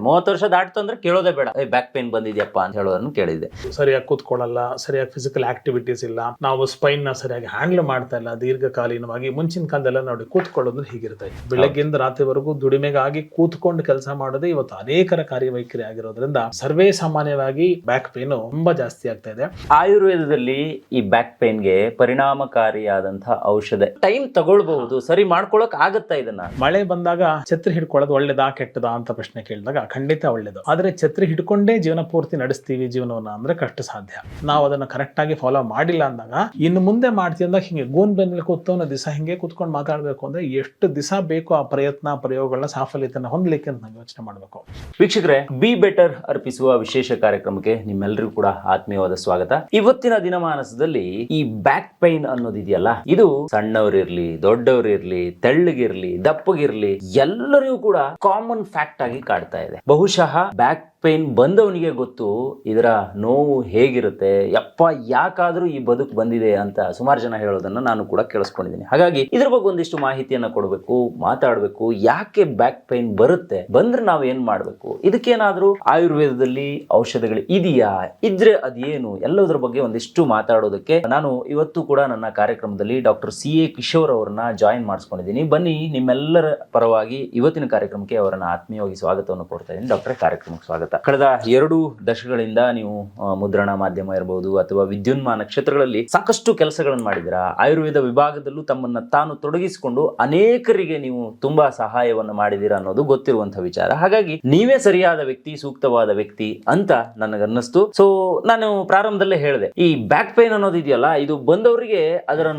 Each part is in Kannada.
30 ವರ್ಷ ದಾಟ್ತಂದ್ರೆ ಕೇಳೋದೇ ಬೇಡ, ಬ್ಯಾಕ್ ಪೇನ್ ಬಂದಿದ್ಯಪ್ಪ ಅಂತ ಹೇಳೋದನ್ನು ಕೇಳಿದ್ದೆ. ಸರಿಯಾಗಿ ಕೂತ್ಕೊಳ್ಳಲ್ಲ, ಸರಿಯಾಗಿ ಫಿಸಿಕಲ್ ಆಕ್ಟಿವಿಟೀಸ್ ಇಲ್ಲ, ನಾವು ಸ್ಪೈನ್ ನ ಸರಿಯಾಗಿ ಹ್ಯಾಂಡಲ್ ಮಾಡ್ತಾ ಇಲ್ಲ, ದೀರ್ಘಕಾಲೀನವಾಗಿ. ಮುಂಚಿನ ಕಾಲದಲ್ಲ ನೋಡಿ ಕೂತ್ಕೊಳ್ಳೋದು ಹೀಗಿರುತ್ತೆ, ಬೆಳಗ್ಗಿಂದ ರಾತ್ರಿವರೆಗೂ ದುಡಿಮೆಗಾಗಿ ಕೂತ್ಕೊಂಡು ಕೆಲಸ ಮಾಡೋದು ಇವತ್ತು ಅನೇಕರ ಕಾರ್ಯವೈಖರಿ ಆಗಿರೋದ್ರಿಂದ ಸರ್ವೇ ಸಾಮಾನ್ಯವಾಗಿ ಬ್ಯಾಕ್ ಪೇನ್ ತುಂಬಾ ಜಾಸ್ತಿ ಆಗ್ತಾ ಇದೆ. ಆಯುರ್ವೇದದಲ್ಲಿ ಈ ಬ್ಯಾಕ್ ಪೇನ್ಗೆ ಪರಿಣಾಮಕಾರಿಯಾದಂತಹ ಔಷಧ ಟೈಮ್ ತಗೊಳ್ಬಹುದು, ಸರಿ ಮಾಡ್ಕೊಳಕ್ ಆಗತ್ತಾ ಇದನ್ನ? ಮಳೆ ಬಂದಾಗ ಛತ್ರಿ ಹಿಡ್ಕೊಳ್ಳೋದು ಒಳ್ಳೇದಾ ಕೆಟ್ಟದಾ ಅಂತ ಪ್ರಶ್ನೆ ಕೇಳಿದಾಗ ಖಂಡಿತ ಒಳ್ಳೇದು. ಆದ್ರೆ ಛತ್ರಿ ಹಿಡ್ಕೊಂಡೇ ಜೀವನ ಪೂರ್ತಿ ನಡೆಸ್ತೀವಿ ಜೀವನವನ್ನ ಅಂದ್ರೆ ಕಷ್ಟ ಸಾಧ್ಯ. ನಾವು ಅದನ್ನ ಕರೆಕ್ಟ್ ಆಗಿ ಫಾಲೋ ಮಾಡಿಲ್ಲ ಅಂದಾಗ ಇನ್ನು ಮುಂದೆ ಮಾಡ್ತೀವಿ ಅಂದಾಗ ಹಿಂಗೆ ಗೂನ್ ಬೆನ್ನಲ್ಲಿ ಕೂತವನ ದಿವಸ ಹಿಂಗೆ ಕೂತ್ಕೊಂಡು ಮಾತಾಡ್ಬೇಕು ಅಂದ್ರೆ ಎಷ್ಟು ದಿವಸ ಬೇಕು ಆ ಪ್ರಯತ್ನ ಪ್ರಯೋಗಗಳನ್ನ ಸಾಫಲ್ಯತೆಯನ್ನು ಹೊಂದಲಿಕ್ಕೆ ಅಂತ ನಾವು ಯೋಚನೆ ಮಾಡಬೇಕು. ವೀಕ್ಷಕರೇ, ಬಿ ಬೆಟರ್ ಅರ್ಪಿಸುವ ವಿಶೇಷ ಕಾರ್ಯಕ್ರಮಕ್ಕೆ ನಿಮ್ಮೆಲ್ಲರಿಗೂ ಕೂಡ ಆತ್ಮೀಯವಾದ ಸ್ವಾಗತ. ಇವತ್ತಿನ ದಿನಮಾನಸದಲ್ಲಿ ಈ ಬ್ಯಾಕ್ ಪೈನ್ ಅನ್ನೋದಿದೆಯಲ್ಲ, ಇದು ಸಣ್ಣವರಿರ್ಲಿ, ದೊಡ್ಡವರಿರ್ಲಿ, ತೆಳ್ಳಗಿರ್ಲಿ, ದಪ್ಪಗಿರ್ಲಿ, ಎಲ್ಲರಿಗೂ ಕೂಡ ಕಾಮನ್ ಫ್ಯಾಕ್ಟ್ ಆಗಿ ಕಾಡ್ತಾ ಇದೆ. ಬಹುಶಃ ಬ್ಯಾಕ್ ಪೈನ್ ಬಂದವನಿಗೆ ಗೊತ್ತು ಇದರ ನೋವು ಹೇಗಿರುತ್ತೆ, ಯಪ್ಪ ಯಾಕಾದ್ರೂ ಈ ಬದುಕು ಬಂದಿದೆ ಅಂತ ಸುಮಾರು ಜನ ಹೇಳೋದನ್ನ ನಾನು ಕೂಡ ಕೇಳಿಸ್ಕೊಂಡಿದ್ದೀನಿ. ಹಾಗಾಗಿ ಇದ್ರ ಬಗ್ಗೆ ಒಂದಿಷ್ಟು ಮಾಹಿತಿಯನ್ನ ಕೊಡಬೇಕು, ಮಾತಾಡಬೇಕು. ಯಾಕೆ ಬ್ಯಾಕ್ ಪೈನ್ ಬರುತ್ತೆ, ಬಂದ್ರೆ ನಾವ್ ಏನ್ ಮಾಡ್ಬೇಕು, ಇದಕ್ಕೇನಾದ್ರೂ ಆಯುರ್ವೇದದಲ್ಲಿ ಔಷಧಗಳು ಇದೆಯಾ, ಇದ್ರೆ ಅದೇನು, ಎಲ್ಲದರ ಬಗ್ಗೆ ಒಂದಿಷ್ಟು ಮಾತಾಡೋದಕ್ಕೆ ನಾನು ಇವತ್ತು ಕೂಡ ನನ್ನ ಕಾರ್ಯಕ್ರಮದಲ್ಲಿ ಡಾಕ್ಟರ್ CA ಕಿಶೋರ್ ಅವರನ್ನ ಜಾಯಿನ್ ಮಾಡಿಸ್ಕೊಂಡಿದ್ದೀನಿ. ಬನ್ನಿ, ನಿಮ್ಮೆಲ್ಲರ ಪರವಾಗಿ ಇವತ್ತಿನ ಕಾರ್ಯಕ್ರಮಕ್ಕೆ ಅವರನ್ನ ಆತ್ಮೀಯವಾಗಿ ಸ್ವಾಗತವನ್ನು ಕೊಡ್ತಾ ಇದ್ದೀನಿ. ಡಾಕ್ಟರ್, ಕಾರ್ಯಕ್ರಮಕ್ಕೆ ಸ್ವಾಗತ. ಕಳೆದ 2 ದಶಕಗಳಿಂದ ನೀವು ಮುದ್ರಣ ಮಾಧ್ಯಮ ಇರಬಹುದು ಅಥವಾ ವಿದ್ಯುನ್ಮಾನ ಕ್ಷೇತ್ರಗಳಲ್ಲಿ ಸಾಕಷ್ಟು ಕೆಲಸಗಳನ್ನು ಮಾಡಿದ್ದೀರಾ. ಆಯುರ್ವೇದ ವಿಭಾಗದಲ್ಲೂ ತಮ್ಮನ್ನ ತಾನು ತೊಡಗಿಸಿಕೊಂಡು ಅನೇಕರಿಗೆ ನೀವು ತುಂಬಾ ಸಹಾಯವನ್ನು ಮಾಡಿದ್ದೀರಾ ಅನ್ನೋದು ಗೊತ್ತಿರುವಂತಹ ವಿಚಾರ. ಹಾಗಾಗಿ ನೀವೇ ಸರಿಯಾದ ವ್ಯಕ್ತಿ, ಸೂಕ್ತವಾದ ವ್ಯಕ್ತಿ ಅಂತ ನನಗನ್ನಿಸ್ತು. ಸೊ ನಾನು ಪ್ರಾರಂಭದಲ್ಲೇ ಹೇಳಿದೆ, ಈ ಬ್ಯಾಕ್ ಪೈನ್ ಅನ್ನೋದು ಇದೆಯಲ್ಲ, ಇದು ಬಂದವರಿಗೆ ಅದರ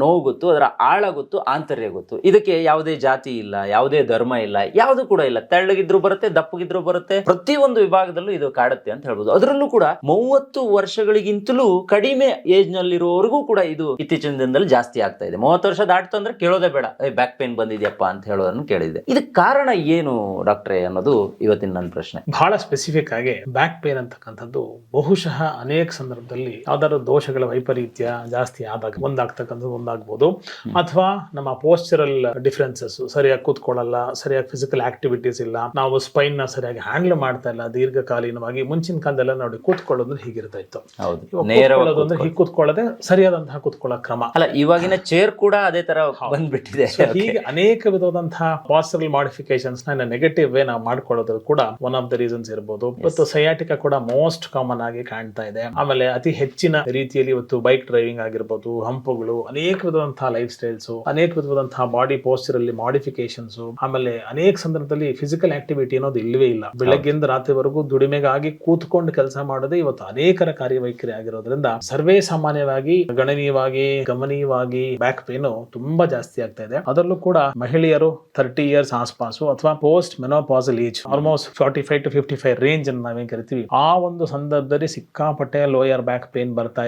ನೋವು ಗೊತ್ತು, ಅದರ ಆಳ ಗೊತ್ತು, ಆಂತರ್ಯ ಗೊತ್ತು. ಇದಕ್ಕೆ ಯಾವುದೇ ಜಾತಿ ಇಲ್ಲ, ಯಾವುದೇ ಧರ್ಮ ಇಲ್ಲ, ಯಾವುದು ಕೂಡ ಇಲ್ಲ. ತೆಳ್ಳಗಿದ್ರು ಬರುತ್ತೆ, ದಪ್ಪಗಿದ್ರು ಬರುತ್ತೆ, ಪ್ರತಿಯೊಂದು ವಿಭಾಗದಲ್ಲೂ ಇದು ಕಾಡುತ್ತೆ ಅಂತ ಹೇಳ್ಬೋದು. ಅದರಲ್ಲೂ ಕೂಡ 30 ವರ್ಷಗಳಿಗಿಂತಲೂ ಕಡಿಮೆ ಏಜ್ ನಲ್ಲಿರುವವರೆಗೂ ಕೂಡ ಇದು ಇತ್ತೀಚಿನ ದಿನದಲ್ಲಿ ಜಾಸ್ತಿ ಆಗ್ತಾ ಇದೆ. 30 ವರ್ಷ ದಾಟ್ತಂದ್ರೆ ಕೇಳೋದೇ ಬೇಡ, ಬ್ಯಾಕ್ ಪೇನ್ ಬಂದಿದ್ಯಪ್ಪ ಅಂತ ಹೇಳೋದನ್ನು ಕೇಳಿದ್ದೆ. ಇದಕ್ಕೆ ಕಾರಣ ಏನು ಡಾಕ್ಟ್ರೇ ಅನ್ನೋದು ಇವತ್ತಿನ ನನ್ನ ಪ್ರಶ್ನೆ. ಬಹಳ ಸ್ಪೆಸಿಫಿಕ್ ಆಗಿ ಬ್ಯಾಕ್ ಪೇನ್ ಅಂತಕ್ಕಂಥದ್ದು ಬಹುಶಃ ಅನೇಕ ಸಂದರ್ಭದಲ್ಲಿ ಯಾವ್ದಾದ್ರು ದೋಷಗಳ ವೈಪರೀತ್ಯ ಜಾಸ್ತಿ ಆದಾಗ ಒಂದಾಗ್ತಕ್ಕಂಥದ್ದು ಒಂದಾಗ್ಬೋದು, ಅಥವಾ ನಮ್ಮ ಪೋಸ್ಚರಲ್ ಡಿಫರೆನ್ಸಸ್, ಸರಿಯಾಗಿ ಕೂತ್ಕೊಳ್ಳಲ್ಲ, ಸರಿಯಾಗಿ ಫಿಸಿಕಲ್ ಆಕ್ಟಿವಿಟೀಸ್ ಇಲ್ಲ, ನಾವು ಸ್ಪೈನ್ ನ ಸರಿಯಾಗಿ ಹ್ಯಾಂಡಲ್ ಮಾಡ್ತಾ ಇಲ್ಲ, ದೀರ್ಘಕಾಲೀನವಾಗಿ. ಮುಂಚಿನ ಕಾಲದಲ್ಲ ನೋಡಿ ಕೂತ್ಕೊಳ್ಳೋದು ಹೀಗಿರ್ತಾ ಇತ್ತು, ಅಂದ್ರೆ ಹೀಗೆ ಕೂತ್ಕೊಳ್ಳೋದೆ ಸರಿಯಾದಂತಹ ಕೂತ್ಕೊಳ್ಳೋ ಕ್ರಮ ಅಲ್ಲ. ಇವಾಗಿನ ಚೇರ್ ಕೂಡ ಅದೇ ತರ ಬಂದ್ಬಿಟ್ಟಿದೆ. ಹೀಗೆ ಅನೇಕ ವಿಧವಾದಂತಹ ಪಾಸ್ಚರಲ್ ಮಾಡಿಫಿಕೇಶನ್ಸ್ ನ ನೆಗೆಟಿವ್ ವೇ ನಾವು ಮಾಡ್ಕೊಳ್ಳೋದು ಕೂಡ ಒನ್ ಆಫ್ ದ ರೀಸನ್ಸ್ ಇರಬಹುದು. ಇವತ್ತು ಸಯಾಟಿಕಾ ಕೂಡ ಮೋಸ್ಟ್ ಕಾಮನ್ ಆಗಿ ಕಾಣ್ತಾ ಇದೆ. ಆಮೇಲೆ ಅತಿ ಹೆಚ್ಚಿನ ರೀತಿಯಲ್ಲಿ ಇವತ್ತು ಬೈಕ್ ಡ್ರೈವಿಂಗ್ ಆಗಿರ್ಬೋದು, ಹಂಪುಗಳು, ಅನೇಕ ವಿಧವಾದಂತಹ ಲೈಫ್ ಸ್ಟೈಲ್ಸ್, ಅನೇಕ ವಿಧವಾದಂತಹ ಬಾಡಿ ಪೋಸ್ಚರ್ ಅಲ್ಲಿ ಮಾಡಿಫಿಕೇಶನ್ಸ್, ಆಮೇಲೆ ಅನೇಕ ಸಂದರ್ಭದಲ್ಲಿ ಫಿಸಿಕಲ್ ಆಕ್ಟಿವಿಟಿ ಅನ್ನೋದು ಇಲ್ಲವೇ ಇಲ್ಲ. ಬೆಳಗ್ಗಿಂದ ರಾತ್ರಿವರೆಗೂ ದುಡಿಮೆಗಾಗಿ ಕೂತ್ಕೊಂಡು ಕೆಲಸ ಮಾಡೋದೇ ಇವತ್ತು ಅನೇಕರ ಕಾರ್ಯವೈಖರಿ ಆಗಿರೋದ್ರಿಂದ ಸರ್ವೇ ಸಾಮಾನ್ಯವಾಗಿ ಗಮನೀಯವಾಗಿ ಬ್ಯಾಕ್ ಪೇನ್ ತುಂಬಾ ಜಾಸ್ತಿ ಆಗ್ತಾ ಇದೆ. ಅದರಲ್ಲೂ ಕೂಡ ಮಹಿಳೆಯರು 30 ಇಯರ್ಸ್ ಆಸ್ಪಾಸು ಅಥವಾ post menopausal age, almost 45 to 55 range ಅನ್ನು ನಾವೇನ್ ಕರಿತೀವಿ, ಆ ಒಂದು ಸಂದರ್ಭದಲ್ಲಿ ಸಿಕ್ಕಾಪಟ್ಟೆ ಲೋಯರ್ ಬ್ಯಾಕ್ ಪೇನ್ ಬರ್ತಾ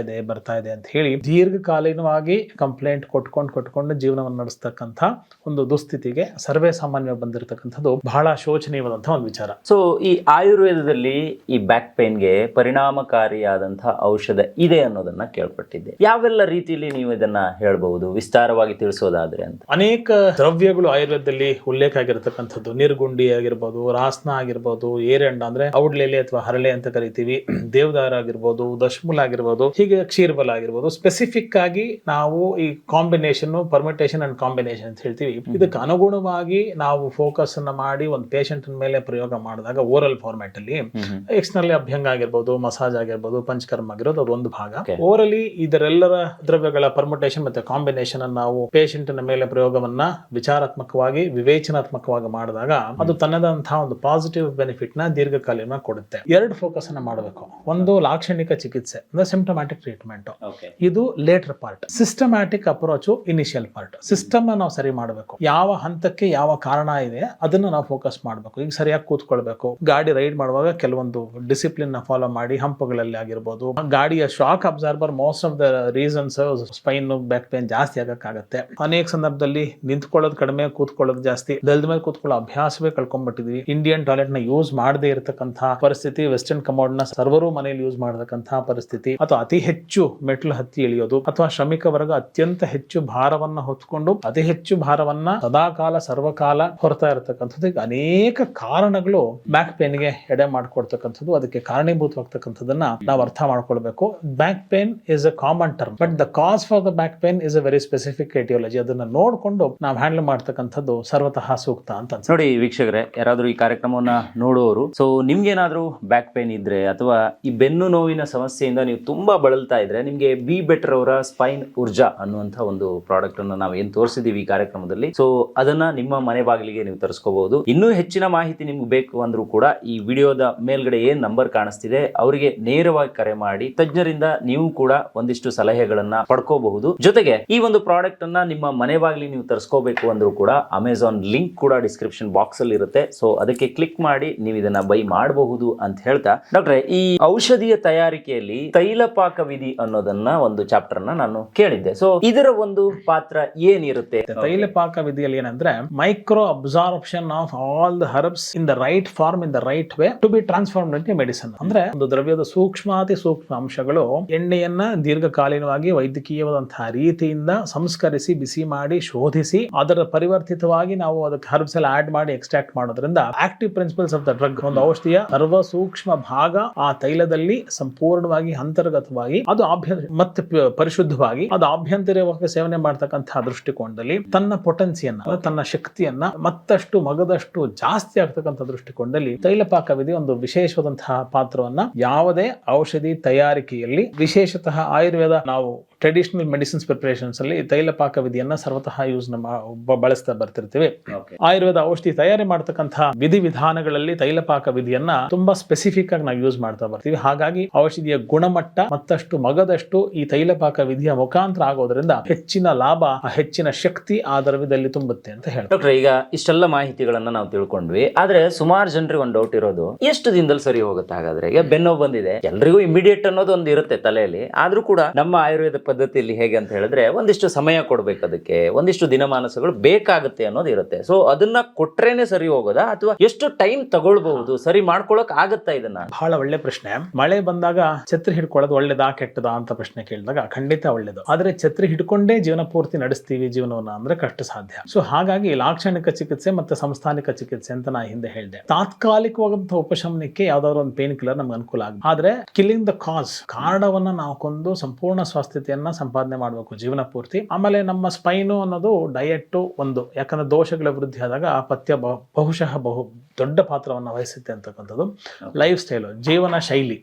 ಇದೆ ಅಂತ ಹೇಳಿ ದೀರ್ಘಕಾಲೀನವಾಗಿ ಕಂಪ್ಲೇಂಟ್ ಕೊಟ್ಕೊಂಡು ಜೀವನವನ್ನು ನಡೆಸ್ತಕ್ಕಂಥ ಒಂದು ದುಸ್ಥಿತಿಗೆ ಸರ್ವೇ ಸಾಮಾನ್ಯವಾಗಿ ಬಂದಿರತಕ್ಕಂಥದ್ದು ಬಹಳ ಶೋಚನೀಯವಾದಂತಹ ಒಂದು ವಿಚಾರ. ಸೊ ಈ ಆಯುರ್ವೇದದಲ್ಲಿ ಈ ಬ್ಯಾಕ್ ಪೇನ್ಗೆ ಪರಿಣಾಮಕಾರಿಯಾದಂತಹ ಔಷಧ ಇದೆ ಅನ್ನೋದನ್ನ ಕೇಳ್ಪಟ್ಟಿದ್ದೆ. ಯಾವೆಲ್ಲ ರೀತಿಯಲ್ಲಿ ನೀವು ಇದನ್ನ ಹೇಳ್ಬಹುದು, ವಿಸ್ತಾರವಾಗಿ ತಿಳಿಸೋದಾದ್ರೆ ಅಂತ? ಅನೇಕ ದ್ರವ್ಯಗಳು ಆಯುರ್ವೇದದಲ್ಲಿ ಉಲ್ಲೇಖ ಆಗಿರತಕ್ಕಂಥದ್ದು, ನಿರ್ಗುಂಡಿ ಆಗಿರ್ಬೋದು, ರಾಸ್ನ ಆಗಿರ್ಬೋದು, ಏರೆಂಡ ಅಂದ್ರೆ ಔಡ್ಲೆಲೆ ಅಥವಾ ಹರಳೆ ಅಂತ ಕರಿತೀವಿ, ದೇವದಾರ ಆಗಿರ್ಬೋದು, ದಶಮೂಲ ಆಗಿರ್ಬೋದು, ಹೀಗೆ ಕ್ಷೀರ್ಬಲ ಆಗಿರ್ಬೋದು. ಸ್ಪೆಸಿಫಿಕ್ ಆಗಿ ನಾವು ಈ ಕಾಂಬಿನೇಷನ್, ಪರ್ಮಿಟೇಷನ್ ಅಂಡ್ ಕಾಂಬಿನೇಷನ್ ಅಂತ ಹೇಳ್ತೀವಿ. ಇದಕ್ಕೆ ಅನುಗುಣವಾಗಿ ನಾವು ಫೋಕಸ್ ಅನ್ನ ಮಾಡಿ ಒಂದು ಪೇಷಂಟ್ ಮೇಲೆ ಪ್ರಯೋಗ ಮಾಡಿದಾಗ ಓರಲ್ ಫಾರ್ಮ್ಯಾಟ್ ಅಲ್ಲಿ ಎಕ್ಸ್ಟರ್ನಲ್ ಅಭ್ಯಂಗ ಆಗಿರ್ಬೋದು, ಮಸಾಜ್ ಆಗಿರ್ಬೋದು, ಪಂಚಕರ್ಮ ಆಗಿರೋದು ಅದು ಒಂದು ಭಾಗ. ಓರಲಿ ಇದರೆಲ್ಲರ ದ್ರವ್ಯಗಳ ಪರ್ಮಿಟೇಷನ್ ಮತ್ತೆ ಕಾಂಬಿನೇಷನ್ ಅನ್ನು ನಾವು ಪೇಷಂಟ್ ನ ಮೇಲೆ ಪ್ರಯೋಗವನ್ನ ವಿಚಾರಾತ್ಮಕವಾಗಿ ವಿವೇಚನಾತ್ಮಕವಾಗಿ ಮಾಡಿದಾಗ ಅದು ತನ್ನದಂತಹ ಒಂದು ಪಾಸಿಟಿವ್ ಬೆನಿಫಿಟ್ ನ ದೀರ್ಘಕಾಲೀನ ಕೊಡುತ್ತೆ. 2 ಫೋಕಸ್ ಅನ್ನ ಮಾಡಬೇಕು. ಒಂದು ಲಾಕ್ಷಣಿಕ ಚಿಕಿತ್ಸೆ ಅಂದ್ರೆ ಸಿಂಪ್ಟಮ್ಯಾಟಿಕ್ ಟ್ರೀಟ್ಮೆಂಟ್, ಇದು later part. Systematic approach initial part. System ನಾವು ಸರಿ ಮಾಡಬೇಕು, ಯಾವ ಹಂತಕ್ಕೆ ಯಾವ ಕಾರಣ ಇದೆ ಅದನ್ನ ನಾವು ಫೋಕಸ್ ಮಾಡಬೇಕು. ಈಗ ಸರಿಯಾಗಿ ಕೂತ್ಕೊಳ್ಬೇಕು, ಗಾಡಿ ರೈಡ್ ಮಾಡುವಾಗ ಕೆಲವೊಂದು ಡಿಸಿಪ್ಲಿನ್ ನ ಫಾಲೋ ಮಾಡಿ, ಹಂಪುಗಳಲ್ಲಿ ಆಗಿರ್ಬೋದು, ಗಾಡಿಯ shock absorber most of the reasons spine back pain ಜಾಸ್ತಿ ಆಗಕ್ಕಾಗತ್ತೆ. ಅನೇಕ ಸಂದರ್ಭದಲ್ಲಿ ನಿಂತ್ಕೊಳ್ಳೋದು ಕಡಿಮೆ, ಕೂತ್ಕೊಳ್ಳೋದು ಜಾಸ್ತಿ, ನೆಲದ ಮೇಲೆ ಕೂತ್ಕೊಳ್ಳೋ ಅಭ್ಯಾಸವೇ ಕಳ್ಕೊಂಡ್ಬಿಟ್ಟಿದ್ವಿ. ಇಂಡಿಯನ್ ಟಾಯ್ಲೆಟ್ ನ ಯೂಸ್ ಮಾಡದೇ ಇರತಕ್ಕಂತ ಪರಿಸ್ಥಿತಿ, ವೆಸ್ಟರ್ನ್ ಕಮೋಡ್ ನ ಸರ್ವರು ಮನೆಯಲ್ಲಿ ಯೂಸ್ ಮಾಡತಕ್ಕಂತಹ ಪರಿಸ್ಥಿತಿ, ಅಥವಾ ಅತಿ ಹೆಚ್ಚು ಮೆಟ್ಲು ಹತ್ತಿ ಇಳಿಯೋದು, ಅಥವಾ ಶ್ರಮಿಕ ವರ್ಗ ಅತ್ಯಂತ ಹೆಚ್ಚು ಭಾರವನ್ನ ಹೊತ್ಕೊಂಡು ಅತಿ ಹೆಚ್ಚು ಭಾರವನ್ನ ಸದಾಕಾಲ ಸರ್ವಕಾಲ ಹೊರತಾ ಇರತಕ್ಕಂಥದ್ದು. ಅನೇಕ ಕಾರಣ ಕಾರಣಗಳು ಬ್ಯಾಕ್ ಪೇನ್ಗೆ ಎಡೆ ಮಾಡ್ಕೊಡ್ತಕ್ಕಂಥದ್ದು, ಅದಕ್ಕೆ ಕಾರಣೀಭೂತವಾಗ್ತಕ್ಕಂಥದ್ದನ್ನ ನಾವು ಅರ್ಥ ಮಾಡ್ಕೊಳ್ಬೇಕು. Back pain is a common term, but the cause for the back pain is a very specific etiology. ಅದನ್ನ ನೋಡ್ಕೊಂಡು ನಾವು ಹ್ಯಾಂಡಲ್ ಮಾಡ್ತಕ್ಕಂಥದ್ದು ಸರ್ವತಃ ಸೂಕ್ತ ಅಂತ ಅನ್ಸುತ್ತೆ. ನೋಡಿ ವೀಕ್ಷಕರೇ, ಯಾರಾದ್ರೂ ಈ ಕಾರ್ಯಕ್ರಮವನ್ನ ನೋಡುವವರು, ಸೊ ನಿಮ್ಗೇನಾದ್ರೂ ಬ್ಯಾಕ್ ಪೇನ್ ಇದ್ರೆ ಅಥವಾ ಈ ಬೆನ್ನು ನೋವಿನ ಸಮಸ್ಯೆಯಿಂದ ನೀವು ತುಂಬಾ ಬಳಲ್ತಾ ಇದ್ರೆ, ನಿಮ್ಗೆ ಬಿ ಬೆಟರ್ ಅವರ ಸ್ಪೈನ್ ಊರ್ಜಾ ಅನ್ನುವಂತ ಒಂದು ಪ್ರಾಡಕ್ಟ್ ಅನ್ನು ನಾವು ಏನ್ ತೋರಿಸಿದೀವಿ ಈ ಕಾರ್ಯಕ್ರಮದಲ್ಲಿ, ಸೊ ಅದನ್ನ ನಿಮ್ಮ ಮನೆ ಬಾಗಿಲಿಗೆ ನೀವು ತರಿಸ್ಕೋಬಹುದು. ಇನ್ನೂ ಹೆಚ್ಚಿನ ಮಾಹಿತಿ ನಿಮ್ಗೆ ಬೇಕು ಅಂದ್ರೂ ಕೂಡ ಈ ವಿಡಿಯೋದ ಮೇಲ್ಗಡೆ ಏನ್ ನಂಬರ್ ಕಾಣಿಸ್ತಿದೆ ಅವರಿಗೆ ನೇರವಾಗಿ ಕರೆ ಮಾಡಿ ತಜ್ಞರಿಂದ ನೀವು ಕೂಡ ಒಂದಿಷ್ಟು ಸಲಹೆಗಳನ್ನ ಪಡ್ಕೋಬಹುದು. ಜೊತೆಗೆ ಈ ಒಂದು ಪ್ರಾಡಕ್ಟ್ ಅನ್ನ ನಿಮ್ಮ ಮನೆ ಬಾಗಿಲಿಗೆ ನೀವು ತರಿಸ್ಕೋಬೇಕು ಅಂದ್ರೂ ಕೂಡ ಅಮೆಝಾನ್ ಲಿಂಕ್ ಕೂಡ ಡಿಸ್ಕ್ರಿಪ್ಷನ್ ಬಾಕ್ಸ್ ಅಲ್ಲಿ ಇರುತ್ತೆ. ಸೊ ಅದಕ್ಕೆ ಕ್ಲಿಕ್ ಮಾಡಿ ನೀವು ಇದನ್ನ ಬೈ ಮಾಡಬಹುದು ಅಂತ ಹೇಳ್ತಾ, ಡಾಕ್ಟ್ರೆ, ಈ ಔಷಧಿಯ ತಯಾರಿಕೆಯಲ್ಲಿ ತೈಲಪಾಕ ವಿಧಿ ಅನ್ನೋದನ್ನ ಒಂದು ಚಾಪ್ಟರ್ ನ ನಾನು ಕೇಳಿದ್ದೆ. ಸೊ ಇದರ ಒಂದು ಪಾತ್ರ ಏನಿರುತ್ತೆ? ತೈಲಪಾಕ ವಿಧಿಯಲ್ಲಿ ಏನಂದ್ರೆ micro absorption of all the herbs in the right form in the right way to be transformed into medicine. ಅಂದ್ರೆ ಒಂದು ದ್ರವ್ಯದ ಸೂಕ್ಷ್ಮಾತಿ ಸೂಕ್ಷ್ಮ ಅಂಶಗಳು ಎಣ್ಣೆಯನ್ನ ದೀರ್ಘಕಾಲೀನವಾಗಿ ವೈದ್ಯಕೀಯವಾದಂತಹ ರೀತಿಯಿಂದ ಸಂಸ್ಕರಿಸಿ ಬಿಸಿ ಮಾಡಿ ಶೋಧಿಸಿ ಅದರ ಪರಿವರ್ತಿತವಾಗಿ ನಾವು ಅದಕ್ಕೆ ಹರ್ಬ್ಸ್ ಎಲ್ಲ ಆಡ್ ಮಾಡಿ ಎಕ್ಸ್ಟ್ರಾಕ್ಟ್ ಮಾಡೋದ್ರಿಂದ active principles of the drug, ಒಂದು ಔಷಧಿಯ ಸರ್ವ ಸೂಕ್ಷ್ಮ ಭಾಗ ಆ ತೈಲದಲ್ಲಿ ಸಂಪೂರ್ಣವಾಗಿ ಅಂತರ್ಗತವಾಗಿ ಅದು ಮತ್ತೆ ಪರಿಶುದ್ಧವಾಗಿ ಅದು ಆಭ್ಯಂತರವಾಗಿ ಸೇವನೆ ಮಾಡ್ತಕ್ಕಂತಹ ದೃಷ್ಟಿಕೋನದಲ್ಲಿ ತನ್ನ ಪೊಟೆನ್ಸಿಯನ್ನ, ತನ್ನ ಶಕ್ತಿಯನ್ನ ಮತ್ತಷ್ಟು ಮಗದಷ್ಟು ಜಾಸ್ತಿ ಆಗ್ತಕ್ಕಂಥ ದೃಷ್ಟಿಕೋನದಲ್ಲಿ ತೈಲಪಾಕ ವಿಧಿ ಒಂದು ವಿಶೇಷವಾದಂತಹ ಪಾತ್ರವನ್ನ ಯಾವುದೇ ಔಷಧಿ ತಯಾರಿಕೆಯಲ್ಲಿ, ವಿಶೇಷತಃ ಆಯುರ್ವೇದ ನಾವು ಟ್ರೆಡಿಷನಲ್ ಮೆಡಿಸಿನ್ಸ್ ಪ್ರಿಪರೇಷನ್ಸ್ ಅಲ್ಲಿ ತೈಲಪಾಕ ವಿಧಿಯನ್ನ ಸರ್ವತಃ ಬಳಸ್ತಾ ಬರ್ತಿರ್ತೀವಿ. ಆಯುರ್ವೇದ ಔಷಧಿ ತಯಾರಿ ಮಾಡ್ತಕ್ಕಂತಹ ವಿಧಾನಗಳಲ್ಲಿ ತೈಲಪಾಕ ವಿಧಿಯನ್ನ ತುಂಬಾ ಸ್ಪೆಸಿಫಿಕ್ ಆಗಿ ನಾವು ಯೂಸ್ ಮಾಡ್ತಾ ಬರ್ತೀವಿ. ಹಾಗಾಗಿ ಔಷಧಿಯ ಗುಣಮಟ್ಟ ಮತ್ತಷ್ಟು ಮಗದಷ್ಟು ಈ ತೈಲಪಾಕ ವಿಧಿಯ ಮುಖಾಂತರ ಆಗೋದ್ರಿಂದ ಹೆಚ್ಚಿನ ಲಾಭ, ಹೆಚ್ಚಿನ ಶಕ್ತಿ ಆ ದ್ರವ್ಯದಲ್ಲಿ ತುಂಬುತ್ತೆ ಅಂತ ಹೇಳಿ. ಡಾಕ್ಟರ್, ಈಗ ಇಷ್ಟೆಲ್ಲ ಮಾಹಿತಿಗಳನ್ನ ನಾವು ತಿಳ್ಕೊಂಡ್ವಿ, ಆದ್ರೆ ಸುಮಾರು ಜನರಿಗೆ ಒಂದು ಡೌಟ್ ಇರೋದು, ಎಷ್ಟು ದಿನದಲ್ಲಿ ಸರಿ ಹೋಗುತ್ತೆ? ಹಾಗಾದ್ರೆ ಈಗ ಬೆನ್ನೋವು ಬಂದಿದೆ, ಎಲ್ರಿಗೂ ಇಮಿಡಿಯೇಟ್ ಅನ್ನೋದು ಒಂದು ಇರುತ್ತೆ ತಲೆಯಲ್ಲಿ, ಆದ್ರೂ ಕೂಡ ನಮ್ಮ ಆಯುರ್ವೇದ ಪದ್ಧತಿಯಲ್ಲಿ ಹೇಗೆ ಅಂತ ಹೇಳಿದ್ರೆ ಒಂದಿಷ್ಟು ಸಮಯ ಕೊಡ್ಬೇಕು, ಅದಕ್ಕೆ ಒಂದಿಷ್ಟು ದಿನಮಾನಸಗಳು ಬೇಕಾಗುತ್ತೆ ಅನ್ನೋದು ಇರುತ್ತೆ. ಸೊ ಅದನ್ನ ಕೊಟ್ರೇನೆ ಸರಿ ಹೋಗೋದಾ ಅಥವಾ ಎಷ್ಟು ಟೈಮ್ ತಗೊಳ್ಬಹುದು? ಸರಿ ಮಾಡ್ಕೊಳಕ್ ಆಗತ್ತಾ ಇದನ್ನ? ಬಹಳ ಒಳ್ಳೆ ಪ್ರಶ್ನೆ. ಮಳೆ ಬಂದಾಗ ಛತ್ರಿ ಹಿಡ್ಕೊಳ್ಳೋದು ಒಳ್ಳೇದಾ ಕೆಟ್ಟದಾ ಅಂತ ಪ್ರಶ್ನೆ ಕೇಳಿದಾಗ ಖಂಡಿತ ಒಳ್ಳೇದು. ಆದ್ರೆ ಛತ್ರಿ ಹಿಡ್ಕೊಂಡೇ ಜೀವನ ಪೂರ್ತಿ ನಡೆಸ್ತೀವಿ ಜೀವನವನ್ನ ಅಂದ್ರೆ ಕಷ್ಟ ಸಾಧ್ಯ. ಸೊ ಹಾಗಾಗಿ ಲಾಕ್ಷಣಿಕ ಚಿಕಿತ್ಸೆ ಮತ್ತೆ ಸಂಸ್ಥಾನಿಕ ಚಿಕಿತ್ಸೆ ಅಂತ ನಾ ಹಿಂದೆ ಹೇಳಿದೆ. ತಾತ್ಕಾಲಿಕವಾದಂತಹ ಉಪಶಮನಕ್ಕೆ ಯಾವ್ದಾದ್ರು ಒಂದು ಪೇನ್ ಕಿಲ್ಲರ್ ನಮ್ಗೆ ಅನುಕೂಲ ಆಗುತ್ತೆ. ಆದ್ರೆ ಕಿಲ್ಲಿಂಗ್ ದ ಕಾಸ್, ಕಾರಣವನ್ನ ನಾವು ಕೊಂದು ಸಂಪೂರ್ಣ ಸ್ವಸ್ಥತೆಯನ್ನ ಸಂಪಾದನೆ ಮಾಡಬೇಕು ಜೀವನ ಪೂರ್ತಿ. ಆಮೇಲೆ ನಮ್ಮ ಸ್ಪೈನು ಅನ್ನೋದು ಡಯಟ್ ಒಂದು, ಯಾಕಂದ್ರೆ ದೋಷಗಳ ವೃದ್ಧಿ ಆದಾಗ ಆ ಪಥ್ಯ ಬಹುಶಃ ದೊಡ್ಡ ಪಾತ್ರವನ್ನು ವಹಿಸುತ್ತೆ ಅಂತಕ್ಕಂಥದ್ದು. ಲೈಫ್ ಸ್ಟೈಲು, ಜೀವನ ಶೈಲಿ,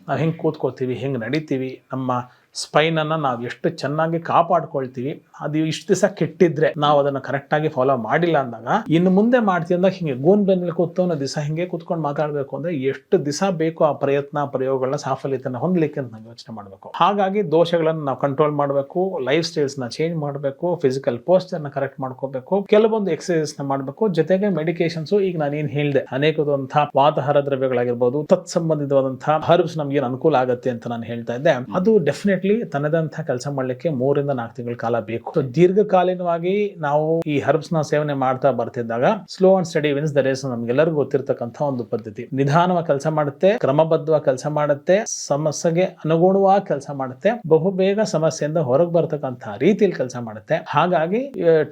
ನಾವು ಹೆಂಗೆ ಕೂತ್ಕೊಳ್ತೀವಿ, ಹೆಂಗೆ ನಡಿತೀವಿ, ನಮ್ಮ ಸ್ಪೈನನ್ನು ನಾವು ಎಷ್ಟು ಚೆನ್ನಾಗಿ ಕಾಪಾಡ್ಕೊಳ್ತೀವಿ, ಅದು ಇಷ್ಟು ದಿವಸ ಕೆಟ್ಟಿದ್ರೆ ನಾವು ಅದನ್ನು ಕರೆಕ್ಟಾಗಿ ಫಾಲೋ ಮಾಡಿಲ್ಲ ಅಂದಾಗ ಇನ್ನು ಮುಂದೆ ಮಾಡ್ತೀವಿ ಅಂದಾಗ ಹಿಂಗೆ ಗೂನ್ ಬೆನ್ನಲ್ಲಿ ಕೂತವನ್ನ ದಿವಸ ಹಿಂಗೆ ಕೂತ್ಕೊಂಡು ಮಾತಾಡಬೇಕು ಅಂದರೆ ಎಷ್ಟು ದಿವಸ ಬೇಕು ಆ ಪ್ರಯತ್ನ ಪ್ರಯೋಗಗಳನ್ನ ಸಾಫಲ್ಯತೆಯನ್ನು ಹೊಂದಲಿಕ್ಕೆ ಅಂತ ನಾವು ಯೋಚನೆ ಮಾಡಬೇಕು. ಹಾಗಾಗಿ ದೋಷಗಳನ್ನು ನಾವು ಕಂಟ್ರೋಲ್ ಮಾಡಬೇಕು, ಲೈಫ್ ಸ್ಟೈಲ್ಸ್ನ ಚೇಂಜ್ ಮಾಡಬೇಕು, ಫಿಸಿಕಲ್ ಪೋಸ್ಚರ್ನ ಕರೆಕ್ಟ್ ಮಾಡ್ಕೋಬೇಕು, ಕೆಲವೊಂದು ಎಕ್ಸಸೈಸ್ನ ಮಾಡಬೇಕು, ಜೊತೆಗೆ ಮೆಡಿಕೇಶನ್ಸು ಈಗ ನಾನೇನು ಹೇಳಿದೆ ಅನೇಕವಾದಂತಹ ವಾತಾಹಾರ ದ್ರವ್ಯಗಳಾಗಿರ್ಬೋದು, ತತ್ಸಂಬಂಧಿತವಾದಂತಹ ಹರ್ಬ್ಸ್ ನಮ್ಗೆ ಏನು ಅನುಕೂಲ ಆಗುತ್ತೆ ಅಂತ ನಾನು ಹೇಳ್ತಾ ಇದ್ದೆ, ಅದು ಡೆಫಿನೆಟ್ಲಿ ತನ್ನದಂತಹ ಕೆಲಸ ಮಾಡಲಿಕ್ಕೆ 3 ರಿಂದ 4 ತಿಂಗಳ ಕಾಲ ಬೇಕು. ದೀರ್ಘಕಾಲೀನವಾಗಿ ನಾವು ಈ ಹರ್ಬ್ಸ್ ನ ಸೇವನೆ ಮಾಡ್ತಾ ಬರ್ತಿದ್ದಾಗ slow and steady wins the race ನಮ್ಗೆಲ್ಲರಿಗೂ ಗೊತ್ತಿರತಕ್ಕಂಥ ಒಂದು ಪದ್ಧತಿ. ನಿಧಾನವಾಗಿ ಕೆಲಸ ಮಾಡುತ್ತೆ, ಕ್ರಮಬದ್ಧವಾಗಿ ಕೆಲಸ ಮಾಡುತ್ತೆ, ಸಮಸ್ಯೆಗೆ ಅನುಗುಣವಾಗಿ ಕೆಲಸ ಮಾಡುತ್ತೆ, ಬಹುಬೇಗ ಸಮಸ್ಯೆಯಿಂದ ಹೊರಗೆ ಬರ್ತಕ್ಕಂಥ ರೀತಿಯಲ್ಲಿ ಕೆಲಸ ಮಾಡುತ್ತೆ. ಹಾಗಾಗಿ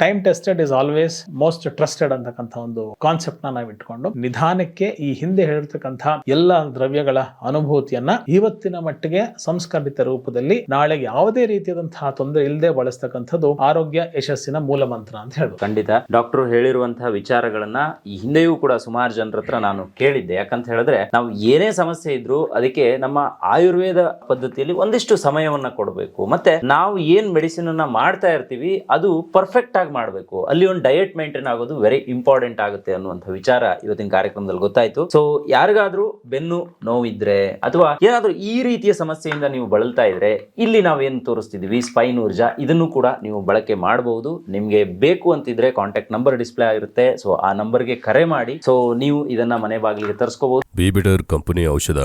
time tested is always most trusted ಅಂತಕ್ಕಂಥ ಒಂದು ಕಾನ್ಸೆಪ್ಟ್ ನ ನಾವು ಇಟ್ಕೊಂಡು ನಿಧಾನಕ್ಕೆ ಈ ಹಿಂದೆ ಹೇಳಿರ್ತಕ್ಕಂಥ ಎಲ್ಲ ದ್ರವ್ಯಗಳ ಅನುಭೂತಿಯನ್ನ ಇವತ್ತಿನ ಮಟ್ಟಿಗೆ ಸಂಸ್ಕರಿತ ರೂಪದಲ್ಲಿ ನಾಳೆಗೆ ಯಾವುದೇ ರೀತಿಯಾದಂತಹ ತೊಂದರೆ ಇಲ್ಲದೆ ಬಳಸ್ತಕ್ಕಂಥದ್ದು ಆರೋಗ್ಯ ಯಶಸ್ಸಿನ ಮೂಲ ಮಂತ್ರ ಅಂತ ಹೇಳಿ. ಖಂಡಿತ ಡಾಕ್ಟರ್ ಹೇಳಿರುವಂತಹ ವಿಚಾರಗಳನ್ನ ಈ ಹಿಂದೆಯೂ ಕೂಡ ಸುಮಾರು ಜನರ ಹತ್ರ ನಾನು ಕೇಳಿದ್ದೆ. ಯಾಕಂತ ಹೇಳಿದ್ರೆ ನಾವು ಏನೇ ಸಮಸ್ಯೆ ಇದ್ರು ಅದಕ್ಕೆ ನಮ್ಮ ಆಯುರ್ವೇದ ಪದ್ಧತಿಯಲ್ಲಿ ಒಂದಿಷ್ಟು ಸಮಯವನ್ನ ಕೊಡಬೇಕು, ಮತ್ತೆ ನಾವು ಏನ್ ಮೆಡಿಸಿನ್ ಅನ್ನ ಮಾಡ್ತಾ ಇರ್ತೀವಿ ಅದು ಪರ್ಫೆಕ್ಟ್ ಆಗಿ ಮಾಡಬೇಕು, ಅಲ್ಲಿ ಒಂದು ಡಯಟ್ ಮೇಂಟೈನ್ ಆಗೋದು ವೆರಿ ಇಂಪಾರ್ಟೆಂಟ್ ಆಗುತ್ತೆ ಅನ್ನುವಂಥ ವಿಚಾರ ಇವತ್ತಿನ ಕಾರ್ಯಕ್ರಮದಲ್ಲಿ ಗೊತ್ತಾಯ್ತು. ಸೊ ಯಾರಿಗಾದ್ರೂ ಬೆನ್ನು ನೋವಿದ್ರೆ ಅಥವಾ ಏನಾದ್ರೂ ಈ ರೀತಿಯ ಸಮಸ್ಯೆಯಿಂದ ನೀವು ಬಳಲ್ತಾ ಇದ್ರೆ ಇಲ್ಲಿ ನಾವೇನು ತೋರಿಸ್ತಿದೀವಿ ಸ್ಪೈನ್ ಊರ್ಜಾ, ಇದನ್ನು ಕೂಡ ನೀವು ಬಳಕೆ ಮಾಡಬಹುದು. ನಿಮ್ಗೆ ಬೇಕು ಅಂತಿದ್ರೆ ಕಾಂಟ್ಯಾಕ್ಟ್ ನಂಬರ್ ಡಿಸ್ಪ್ಲೇ ಆಗಿರುತ್ತೆ, ಸೊ ಆ ನಂಬರ್ಗೆ ಕರೆ ಮಾಡಿ, ಸೊ ನೀವು ಇದನ್ನ ಮನೆ ಬಾಗಿಲಿಗೆ ತರಿಸ್ಕೋಬಹುದು. ಬಿ ಬೆಟರ್ ಕಂಪನಿ ಔಷಧ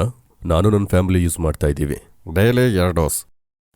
ನಾನು ನನ್ನ ಫ್ಯಾಮಿಲಿ ಯೂಸ್ ಮಾಡ್ತಾ ಇದ್ದೀವಿ. ಡೈಲಿ 2 ಡೋಸ್,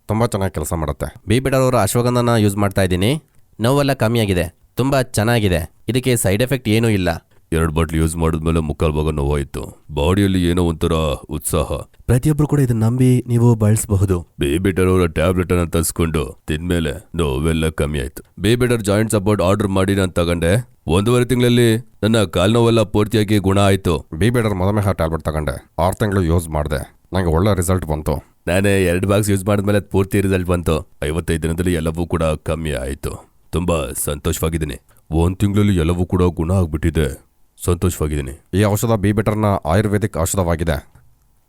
ತುಂಬ ಚೆನ್ನಾಗಿ ಕೆಲಸ ಮಾಡುತ್ತೆ. ಬಿ ಬೆಟರ್ ಅವರ ಅಶ್ವಗಂಧನ ಯೂಸ್ ಮಾಡ್ತಾ ಇದ್ದೀನಿ, ನೋವೆಲ್ಲ ಕಮ್ಮಿ ಆಗಿದೆ, ತುಂಬ ಚೆನ್ನಾಗಿದೆ, ಇದಕ್ಕೆ ಸೈಡ್ ಎಫೆಕ್ಟ್ ಏನೂ ಇಲ್ಲ. 2 ಬಾಟ್ಲ್ ಯೂಸ್ ಮಾಡಿದ್ಮೇಲೆ ಮುಕ್ಕಾಲ್ ಭಾಗ ನೋವಾಯ್ತು. ಬಾಡಿಯಲ್ಲಿ ಏನೋ ಒಂಥರ ಉತ್ಸಾಹ. ಪ್ರತಿಯೊಬ್ರು ಕೂಡ ಇದನ್ನ ನಂಬಿ ನೀವು ಬಳಸಬಹುದು. ಬಿ ಬೆಟರ್ ಅವರ ಟ್ಯಾಬ್ಲೆಟ್ ಅನ್ನ ತರಿಸ್ಕೊಂಡು ತಿಂದ್ಮೇಲೆ ನೋವೆಲ್ಲ ಕಮ್ಮಿ ಆಯ್ತು. Be better joint support order ಮಾಡಿ ನಾನು ತಗೊಂಡೆ. 1.5 ತಿಂಗಳಲ್ಲಿ ನನ್ನ ಕಾಲ್ ನೋವೆಲ್ಲ ಪೂರ್ತಿಯಾಗಿ ಗುಣ ಆಯ್ತು. ಬಿ ಬೆಟರ್ ಮಧುಮೇಹ ಟ್ಯಾಬ್ಲೆಟ್ ತಗೊಂಡೆ. 6 ತಿಂಗಳು ಯೂಸ್ ಮಾಡಿದೆ. ನಂಗೆ ಒಳ್ಳೆ ರಿಸಲ್ಟ್ ಬಂತು. ನಾನೇ 2 ಬಾಕ್ಸ್ ಯೂಸ್ ಮಾಡಿದ್ಮೇಲೆ ಪೂರ್ತಿ ರಿಸಲ್ಟ್ ಬಂತು. 55 ದಿನದಲ್ಲಿ ಎಲ್ಲವೂ ಕೂಡ ಕಮ್ಮಿ ಆಯ್ತು. ತುಂಬಾ ಸಂತೋಷವಾಗಿದ್ದೀನಿ. 1 ತಿಂಗಳಲ್ಲಿ ಎಲ್ಲವೂ ಕೂಡ ಗುಣ ಆಗ್ಬಿಟ್ಟಿದೆ. ಸಂತೋಷವಾಗಿದ್ದೀನಿ. ಈ ಔಷಧ ಬಿ ಬೆಟರ್ನ ಆಯುರ್ವೇದಿಕ್ ಔಷಧವಾಗಿದೆ.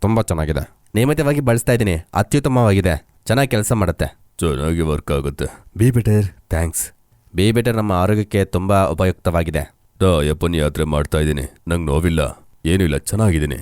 ತುಂಬಾ ಚೆನ್ನಾಗಿದೆ. ನಿಯಮಿತವಾಗಿ ಬಳಸ್ತಾ ಇದ್ದೀನಿ. ಅತ್ಯುತ್ತಮವಾಗಿದೆ. ಚೆನ್ನಾಗಿ ಕೆಲಸ ಮಾಡುತ್ತೆ. ಚೆನ್ನಾಗಿ ವರ್ಕ್ ಆಗುತ್ತೆ. Be better thanks. Be better ನಮ್ಮ ಆರೋಗ್ಯಕ್ಕೆ ತುಂಬಾ ಉಪಯುಕ್ತವಾಗಿದೆ. ಯಪ್ಪನ್ ಯಾತ್ರೆ ಮಾಡ್ತಾ ಇದ್ದೀನಿ. ನಂಗೆ ನೋವಿಲ್ಲ, ಏನೂ ಇಲ್ಲ, ಚೆನ್ನಾಗಿದ್ದೀನಿ.